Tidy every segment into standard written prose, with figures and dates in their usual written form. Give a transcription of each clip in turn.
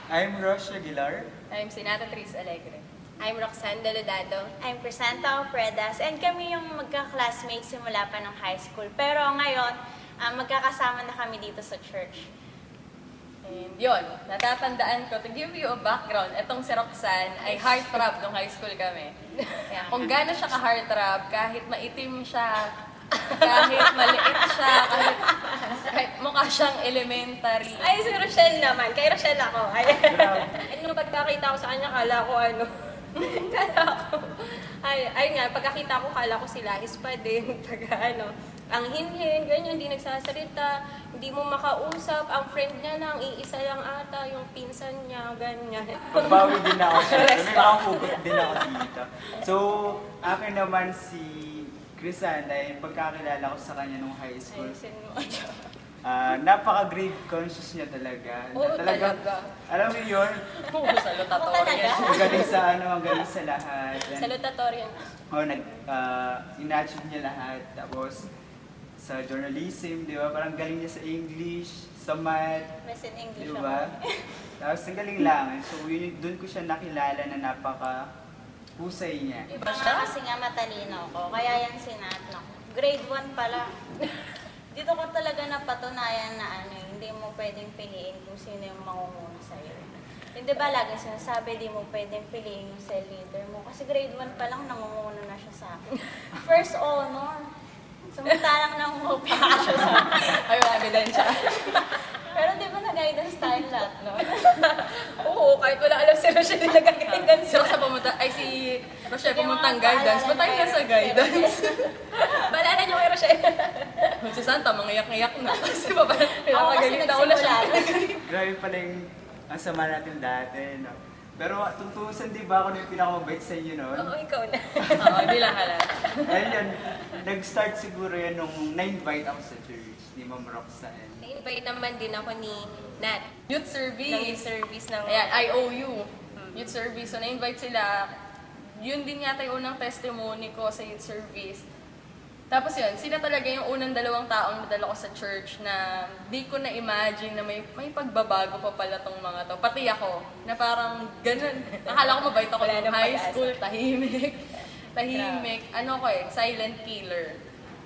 I'm Rosh Aguilar. I'm Sinata Tris Alegre. I'm Roxanne Deludado. I'm Crisanta Predas, and kami yung magka-classmates simula pa ng high school. Pero ngayon, magkakasama na kami dito sa church. And yun, natatandaan ko, to give you a background, etong si Roxanne ay heartthrob nung high school kami. Kung gaano siya ka-heartthrob, kahit maitim siya, kahit maliit siya, kahit mukha siyang elementary. Ay, si Rochelle naman. Kay Rochelle ako. Ay, nung pagkakita ko sa kanya, kala ko pagkakita ko, kala ko sila ispa din. Ang hinhin, ganyan, hindi nagsasalita, hindi mo makausap, ang friend niya lang, iisa lang ata, yung pinsan niya, ganyan. Pagbawi din ako siya. May makapugot din ako dito. So, akin naman si Crisanta, pagkakilala ko sa kanya nung high school. Napaka-grade conscious niya talaga. Oo, talaga. Alam mo yun? Salutatorian. Magaling sa magaling sa lahat. Salutatorian. In-achieve niya lahat. Tapos, sa journalism, di ba? Parang galing niya sa English, sa math. Mas in English di ba? Tapos, ang galing lang. So, doon ko siya nakilala na napaka-husay niya. Iba siya? Kasi nga matalino ko, kaya yan sinatlo. Grade 1 pala. Dito ko talaga napatunayan na hindi mo pwedeng piliin kung sino yung mangunguna sa'yo. Hindi ba laging sinasabi, di mo pwedeng piliin yung cell leader mo. Kasi grade 1 pa lang, nangunguna na siya sa akin. First honor. Samantalang nangungupa siya sa akin. Ay, ebidensya. Pero di ba na-guidance tayo lahat, no? Oo, kahit wala alam si Rochelle na nag-guidance. Si Rochelle pumuntang guidance. Ba't tayo nasa guidance? Balala niyo kay Rochelle. Si Santa, mangiyak-ngiyak na. Kasi ba parang Ako kasi pinakagalit na una siya. Grabe pala yung ang sama natin dati, no? Pero tutusan, di ba ako na yung pinakamabait sa inyo noon? Oo, ikaw na. Oo, hindi lang halal. Ayun yun, nag-start siguro yan nung na-invite ako sa church ni Ma'am Roxanne. Na-invite naman din ako ni Nat. Youth service. Ng youth service ng... Ayan, IOU. Youth service. So, na-invite sila. Yun din yata yung unang testimony ko sa youth service. Tapos yun, sila talaga yung unang 2 taong nadala ko sa church na di ko na-imagine na may pagbabago pa pala tong mga to. Pati ako, na parang ganun. Akala ko mabait ako Wala nung nang high pag-asa. school, tahimik. Silent killer.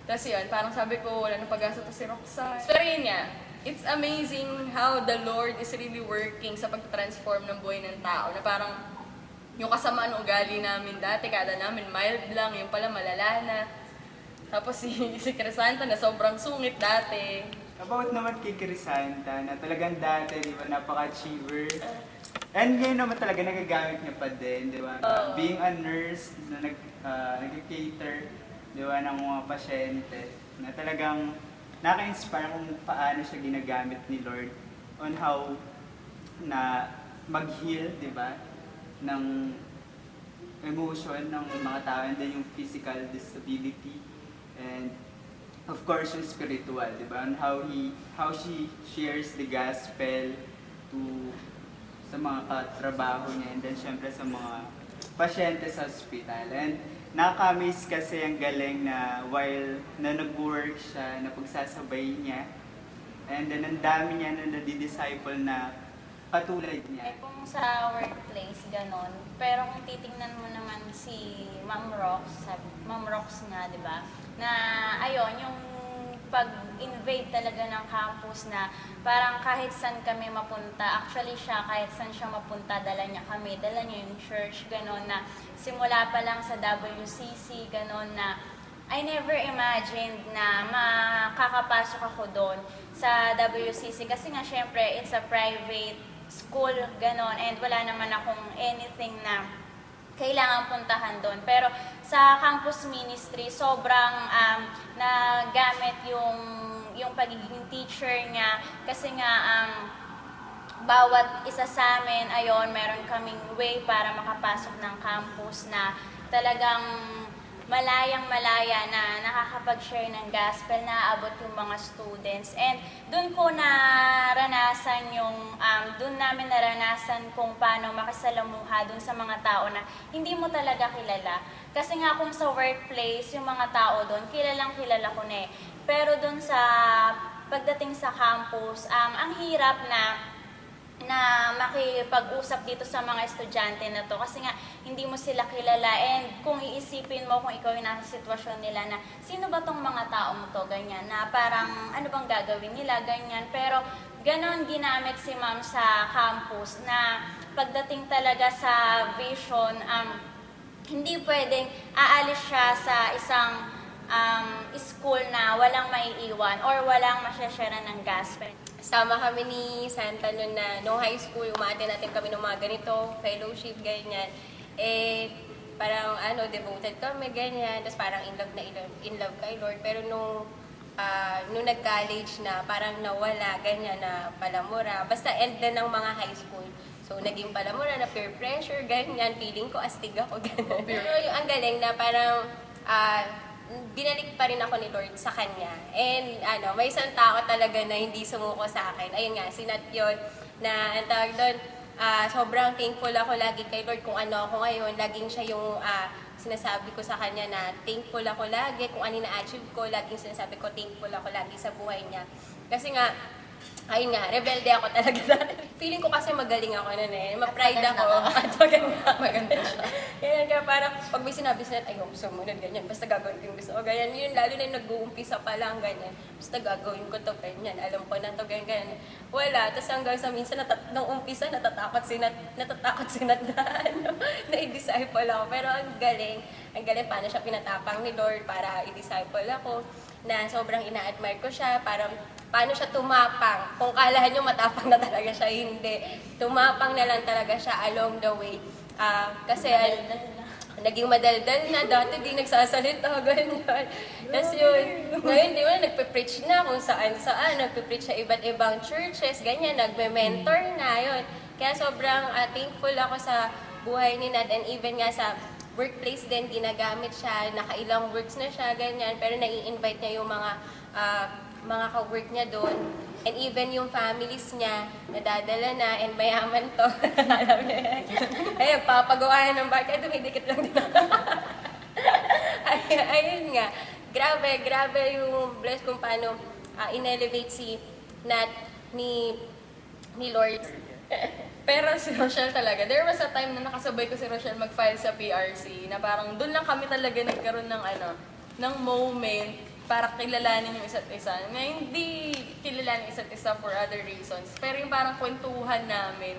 Tapos yun, parang sabi ko, wala nang pag-asa to si Roxanne. Pero yun nga, it's amazing how the Lord is really working sa pag-transform ng buhay ng tao. Na parang yung kasamaan ugali namin dati, kada namin mild lang, yung pala malala na. Tapos si Crisanta na sobrang sungit dati. About naman kay Crisanta, na talagang dati, di ba, napaka-achiever. And ngayon naman talaga nagagamit niya pa din, di ba? Being a nurse na nag-cater, di ba, ng mga pasyente, na talagang naka-inspire kung paano siya ginagamit ni Lord on how na mag-heal, di ba, ng emotion ng mga tao and then yung physical disability. And of course, yung spiritual, di ba? And how she shares the gospel to sa mga katrabaho niya and then syempre sa mga pasyente sa hospital. And nakaka-amaze kasi ang galing na while na nag-work siya, na pagsasabay niya, and then ang dami niya na nadi-disciple na katulad niya. Kung sa workplace, ganon. Pero kung titingnan mo naman si Ma'am Rox nga, di ba? Na ayun, yung pag-invade talaga ng campus na parang kahit saan kami mapunta, actually siya, kahit saan siya mapunta, dala niya kami, dala niya yung church, ganon na simula pa lang sa WCC, ganon na I never imagined na makakapasok ako doon sa WCC kasi nga syempre it's a private school, ganon, and wala naman akong anything na kailangan puntahan doon. Pero sa campus ministry, sobrang nagamit yung pagiging teacher niya kasi nga bawat isa sa amin, meron kaming way para makapasok ng campus na talagang malayang-malaya na nakakapag-share ng gospel, na abot yung mga students. And doon ko naranasan doon namin naranasan kung paano makisalamuha doon sa mga tao na hindi mo talaga kilala. Kasi nga kung sa workplace, yung mga tao doon, kilalang kilala ko na eh. Pero doon sa pagdating sa campus, ang hirap na makipag-usap dito sa mga estudyante na to kasi nga hindi mo sila kilala and kung iisipin mo kung ikaw yung nasa sitwasyon nila na sino ba tong mga tao mo to, ganyan, na parang ano bang gagawin nila, ganyan. Pero ganon ginamit si ma'am sa campus na pagdating talaga sa vision, hindi pwedeng aalis siya sa isang school na walang maiiwan or walang masyashare ng gospel. Sama kami ni Santa noon na no high school, umaattend natin kami ng mga ganito, fellowship, ganyan. Parang devoted kami, ganyan. Tapos parang in love kay Lord. Pero nung nag-college na, parang nawala, ganyan, na palamura. Basta end na ng mga high school. So, naging palamura na peer pressure, ganyan. Feeling ko astig ako, ganyan. Pero yung ang galing na parang binalik pa rin ako ni Lord sa Kanya. And may isang tao talaga na hindi sumuko sa akin. Ayun nga, si Nat yun, na ang tawag doon, sobrang thankful ako lagi kay Lord kung ano ako ngayon. Laging siya yung sinasabi ko sa Kanya na thankful ako lagi. Kung ano na-achieve ko, laging sinasabi ko thankful ako lagi sa buhay niya. Kasi nga, ayun nga, rebelde ako talaga dati. Feeling ko kasi magaling ako nun eh. Ma-pride ako. At maganda siya. Kaya nga parang pag may sinabi sila, ayaw ko sumunod, ganyan. Basta gagawin ko yung gusto ko, ganyan. Yun, lalo na yung nag-uumpisa pa lang, ganyan. Basta gagawin ko to, ganyan. Alam ko na to, ganyan. Wala. Tapos hanggang sa minsan, nung umpisa, natatakot si Nat na i-disciple ako. Pero ang galing paano siya pinatapang ni Lord para i-disciple ako. Na sobrang ina-admire ko siya, paano siya tumapang. Kung kalahan nyo matapang na talaga siya, hindi. Tumapang na lang talaga siya along the way. Kasi naging madaldal na, dati di nagsasalita, ganyan. Tapos yun, ngayon di ba, nagpe-preach na kung saan, nagpe-preach sa iba't ibang churches, ganyan, nagme-mentor na, yun. Kaya sobrang thankful ako sa buhay ni Nat, and even nga sa workplace din, ginagamit siya, nakailang works na siya, ganyan, pero nai-invite niya yung mga ka-work niya doon. And even yung families niya, nadadala na, and mayaman to. Alam niya. Ayun, papagawahan ng bakit, dumidikit lang din. Ayun nga. Grabe yung bless kung paano in-elevate si Nat ni Lord. Pero si Rochelle talaga, there was a time na nakasabay ko si Rochelle mag-file sa PRC na parang doon lang kami talaga nagkaroon ng moment para kilalanin yung isa't isa. Na hindi kilalanin isa't isa for other reasons. Pero yung parang kwentuhan namin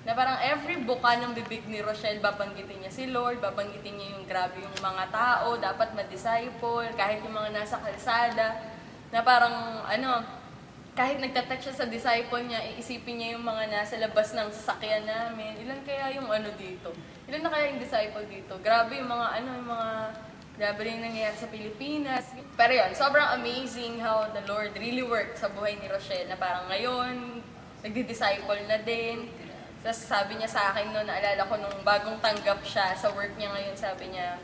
na parang every buka ng bibig ni Rochelle, babanggitin niya si Lord, babanggitin niya yung grabe yung mga tao, dapat ma-disciple, kahit yung mga nasa kalsada, na parang kahit nagtatouch siya sa disciple niya, iisipin niya yung mga nasa labas ng sasakyan namin. Ilan kaya yung dito? Ilan na kaya yung disciple dito? Grabe yung mga grabe rin nangyayari sa Pilipinas. Pero yun, sobrang amazing how the Lord really worked sa buhay ni Rochelle, na parang ngayon, nagdi-disciple na din. Tapos sabi niya sa akin noon, naalala ko nung bagong tanggap siya sa work niya ngayon, sabi niya,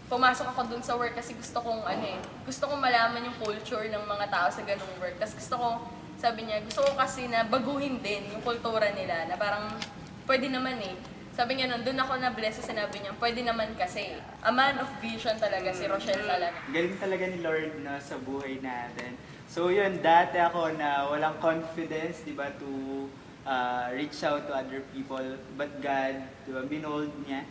pumasok ako dun sa work kasi gusto kong malaman yung culture ng mga tao sa ganung work. Tapos sabi niya, gusto ko kasi na baguhin din yung kultura nila, na parang pwede naman eh. Sabi niya, nandun ako na-bless sa sinabi niya, pwede naman kasi. A man of vision talaga, si Rochelle talaga. Galing talaga ni Lord sa buhay natin. So yun, dati ako na walang confidence, di ba, to reach out to other people. But God, di ba, binold niya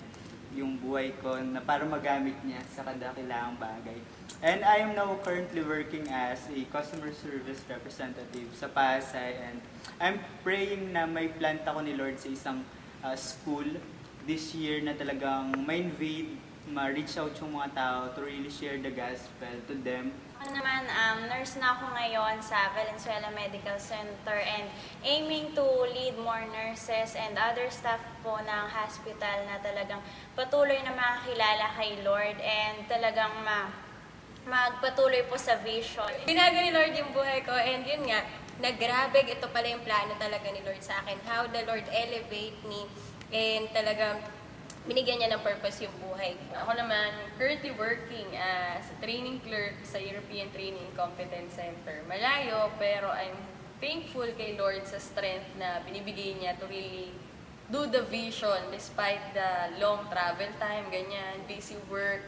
yung buhay ko na para magamit niya sa kadakilaang bagay. And I am now currently working as a customer service representative sa Pasay, and I'm praying na may plant ako ni Lord sa isang school this year na talagang ma-invade, ma-reach out yung mga tao to really share the gospel to them. Ako naman, nurse na ako ngayon sa Valenzuela Medical Center and aiming to lead more nurses and other staff po ng hospital na talagang patuloy na makakilala kay Lord and talagang magpatuloy po sa vision. Binago ni Lord yung buhay ko, and yun nga, nagrabe, ito pala yung plano talaga ni Lord sa akin. How the Lord elevate me, and talagang binigyan niya ng purpose yung buhay ko. Ako naman, currently working as a training clerk sa European Training Competence Center. Malayo, pero I'm thankful kay Lord sa strength na binibigay niya to really do the vision despite the long travel time, ganyan, busy work.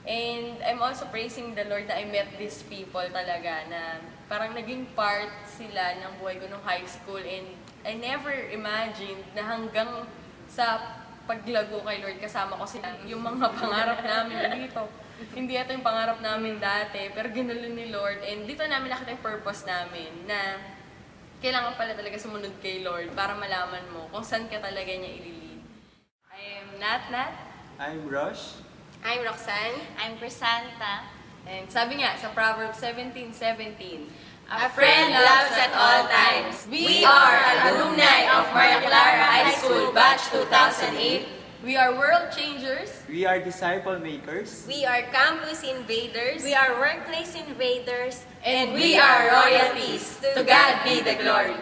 And I'm also praising the Lord that I met these people talaga na parang naging part sila ng buhay ko nung high school. And I never imagined na hanggang sa paglago kay Lord kasama ko sila. Yung mga pangarap namin dito. Hindi ito yung pangarap namin dati, pero ginulo ni Lord. And dito namin nakita yung purpose namin na kailangan pala talaga sumunod kay Lord para malaman mo kung saan ka talaga niya ililid. I am Nat. I'm Rosh. I'm Roxanne. I'm Crisanta. And sabi nga sa Proverbs 17:17, A friend loves at all times. We are alumni of Maria Clara High School Batch 2008. We are world changers. We are disciple makers. We are campus invaders. We are workplace invaders. And we are royalties. To God be the glory.